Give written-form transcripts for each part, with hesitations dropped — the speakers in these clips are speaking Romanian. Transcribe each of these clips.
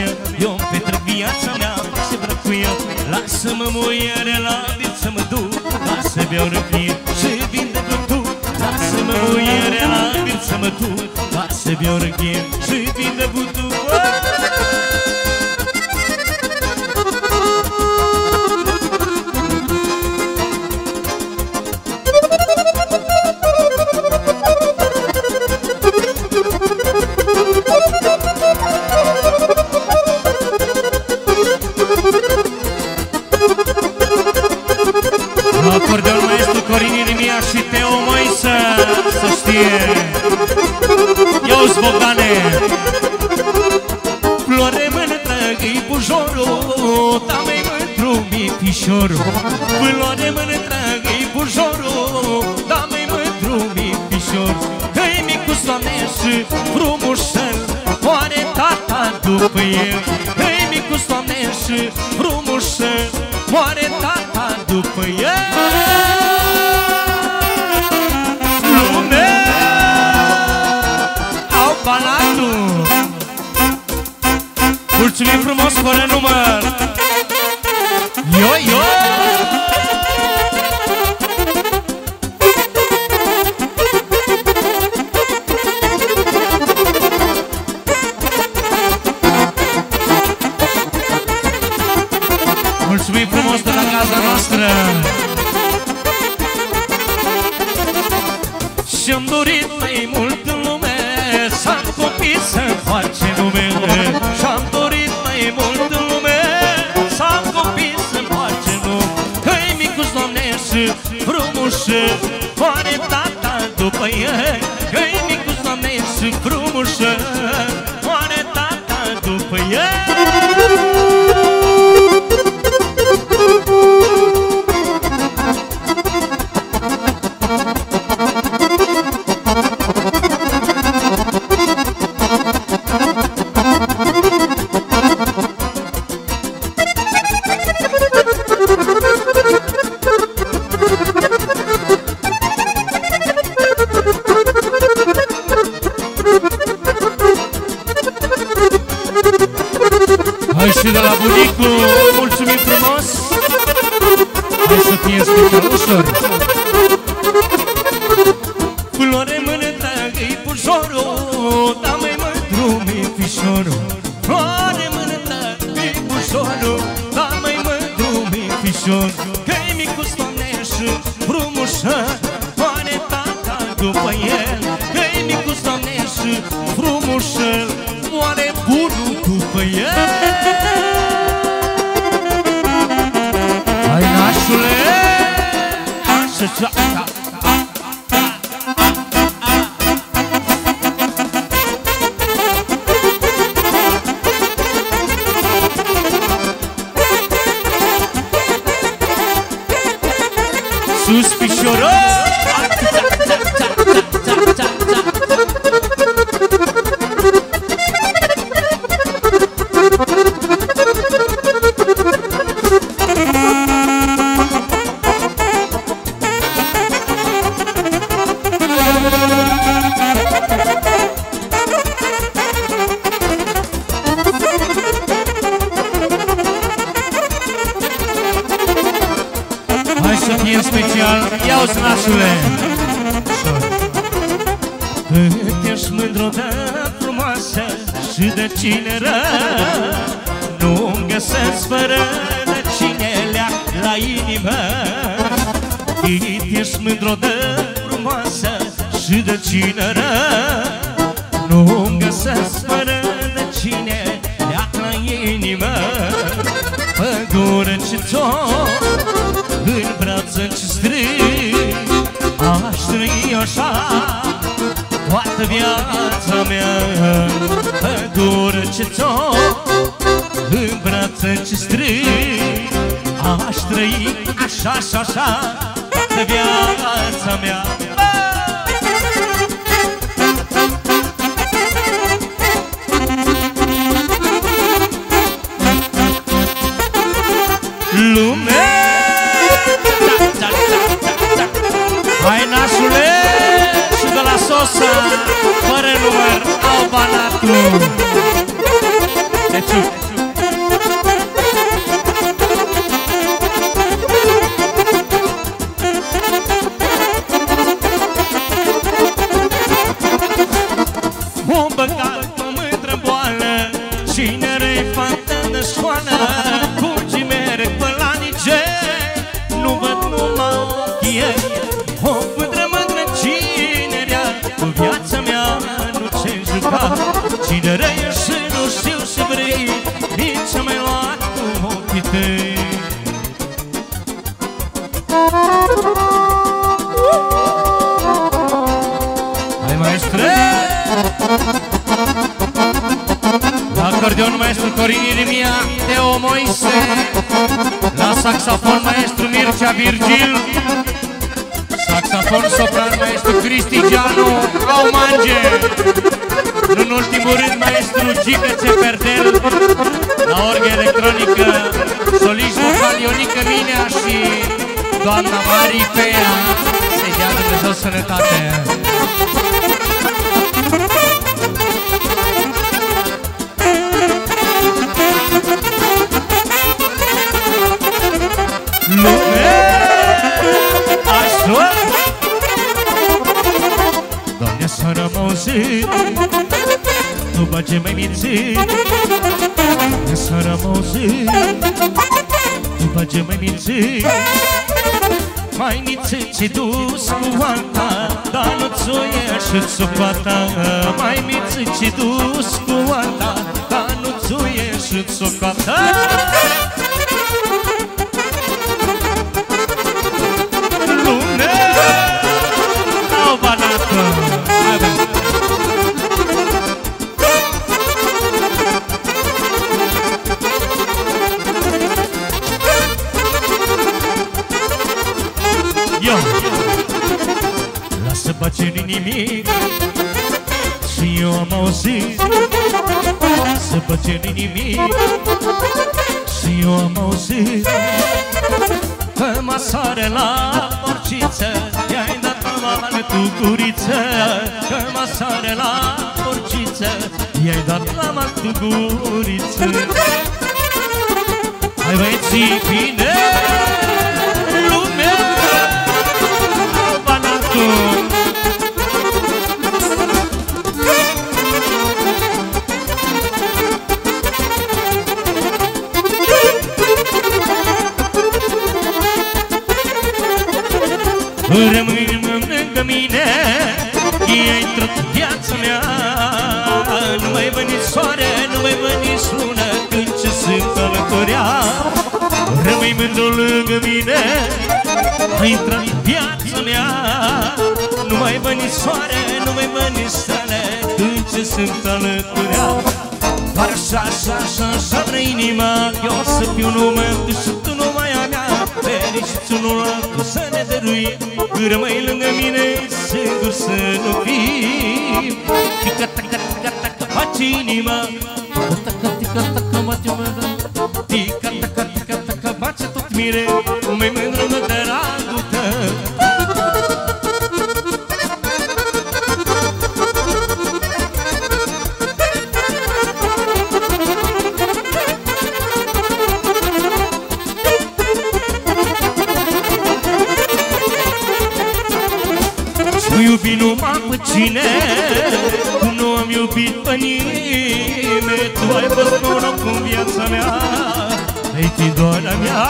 mea, eu-mi petrec viața mea și vreau cu el. Lasă-mă muiere la vin să mă duc, lasă beau răchie și vin de bătut. Lasă-mă muiere la vin să mă duc, lasă beau răchie și vin de bătut. Acordeon maestru Corin Irimia și Teo Moisă, să știe. Eu-s Bogdane. Floare mână tragă-i bujorul, da mai mândru mi fișorul. Floare mână tragă-i bujorul, da mai mândru mi fișorul. Că-i micuț, Doamne, și frumușel, moare tata după el. Că-i micuț, Doamne, și frumușel, moare tata după el. Lume au Banatul. Mulțumim frumos, fără număr. Yo-yo! Mulțumim frumos de la gazda noastră. Și-am dorit mai mult în lume să am copii să-mi face nume. Și-am dorit mai mult în lume să am copii să-mi face nume. Că-i micuț, Doamne, și frumușel, moare tata după el. Că-i micuț, Doamne, și frumușel, moare tata după el. Hai și de la bunicul, mulțumim frumos. Hai să fie special ușor. Floare mână tragă-i bujorul, da mai mândru mi fișorul. Floare mână tragă-i bujorul, da mai mândru mi fișorul. Că-i micuț, Doamne, și frumușel, moare tata după el. Că-i micuț, Doamne, și frumușel, moare bunul după el. Hai, nașule! Sus pișorul! Hai să fie special, ia-o-ți nașule! Cât ești mândru de frumoasă și de cineră, nu-mi găsesc fără de cine leac la inimă. Cât ești mândru de frumoasă și de cineră, nu-mi găsesc fără de cine leac la inimă. Pădure ce-ți-o în brață ce strâng, aș trăi așa toată viața mea. Pădure ce-ți-o în brață ce strâng, aș trăi așa și așa toată viața mea. Lume! Hai, nașule! Și de la Sosa, fără număr, au Banatul. Deci, o băgat pe mândră boală. Cine-i fată de școală, curgi merg pe la nice, nu văd numai ochii ei. O mândră, mândră, cinerea, cu viața mea nu ce juca. Cine-i și nu știu și vrei, nici mai luat cu ochii tăi. Hai, maestre! La acordeon, maestru Corin Irimia, Teo Moise. La saxofon, maestru Mircea Virgil. Saxofon sopran, maestru Cristi Gianu Aumange. În ultimul rând, maestru Gică Ceperdel. La orgă electronică, soliști vocal Ionica Minea și doamna Mari Pea. Să-i dea Dumnezeu sănătate. Lume, așa. Doamne, s-a rămăuzit, după ce m-ai mințit. Doamne, s-a rămăuzit, după ce m-ai mințit. M-ai mințit și dus cu alta, dar nu-ți o ieși țocoata. M-ai mințit și dus cu alta, dar nu-ți o ieși țocoata. Lasă baceni nimic și eu am auzit. Să baceni nimic și eu am auzit. Că masare la porciță i-ai dat la tu guriță. Că masare la porciță i-ai dat la tu guriță. Hai băieții bine, lumea, banatul. Rămâi lângă mine, e intrat în viața mea. Nu mai vă nici soare, nu mai vă nici lună, când ce sunt alăturea. Rămâi mândru lângă mine, ai intrat în viața mea. Nu mai vă nici soare, nu mai vă nici stele, când ce sunt alăturea. Doar așa, așa, așa, așa vrei inima, eu să fiu numai tu și tu numai a mea. Fericiți unul altul să ne dăruim, rămâi lângă mine, singur să nu fim. Tica-taca-taca-taca face inima, tica-taca-taca face mână, tica-taca-taca face tot mire, mai mândră mă dragul tău. Nu iubi numai pe cine, cum nu am iubit pe nimeni. Tu ai fost noroc în viața mea, ai fi doar a mea.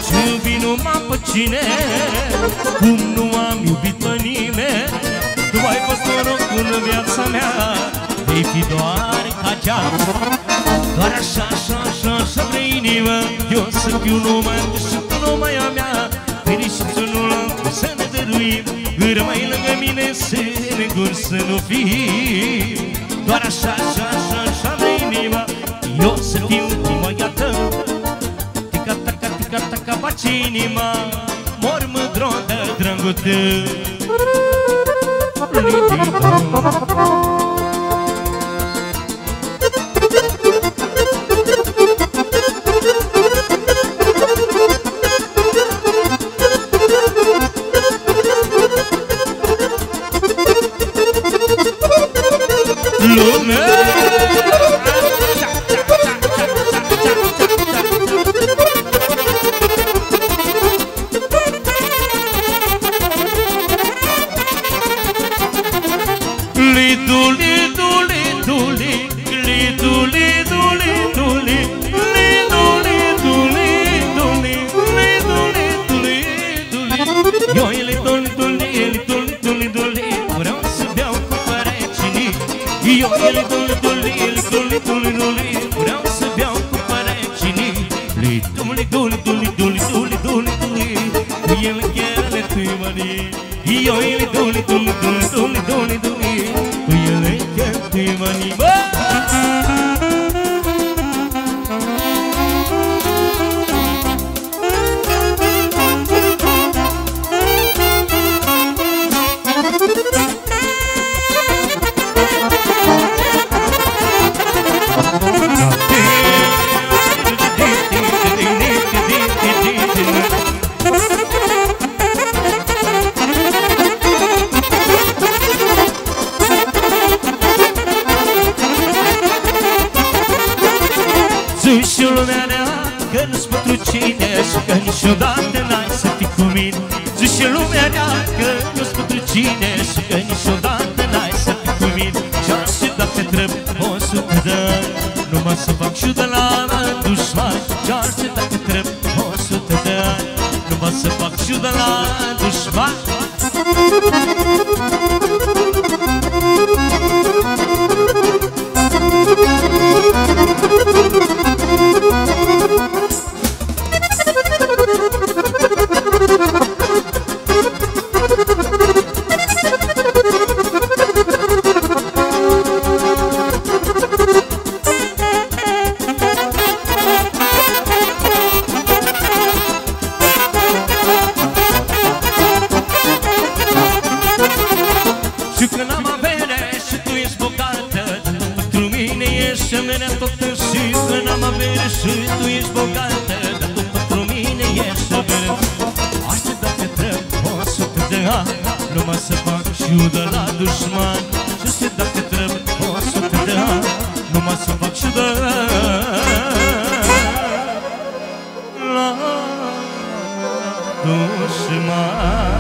Și iubi numai pe cine, cum nu am iubit pe nimeni. Tu ai fost noroc în viața mea, ai fi doar ca cea. Doar așa, așa, așa, așa vrei inima, eu să fiu numai tu și tu numai a mea. Fericiți unul altul să ne dăruim, rămâi lângă mine, singur să nu fim. Doar așa, așa, așa, așa vrei inima, eu să fiu numai a tău. Tica-taca, tica-taca face inima, mor mândro de dragul tău. vreau să beau cu parecinii. Eu ele dule, dule, ele dule, dule, dule, vreau să beau cu parecinii. Dule, dule, dule, dule, dule, dule, dule, cu ele chiarele tâimanii. Eu ele dule, dule, dule, dule, dule, dule, cu ele chiarele tâimanii. Și lumea rea că nu-s pentru cine și că niciodată n-ai să fii cu mine. Zici și lumea rea că nu-s pentru cine și că niciodată n-ai să fii cu mine. Și-ar și dacă trebuie 100 de ani, numai să fac și de la dușman. Și-ar și dacă trebuie 100 de ani, numai să fac și de la dușman. Și când am avere și tu ești bogată, pentru mine ești semenea toată. Și când am avere și tu ești bogată, dar tu pentru mine ești semenea. Asta dacă trebuie 100 de ani, numai să fac și de la dușman. Și asta dacă trebuie 100 de ani, numai să fac și de la dușman.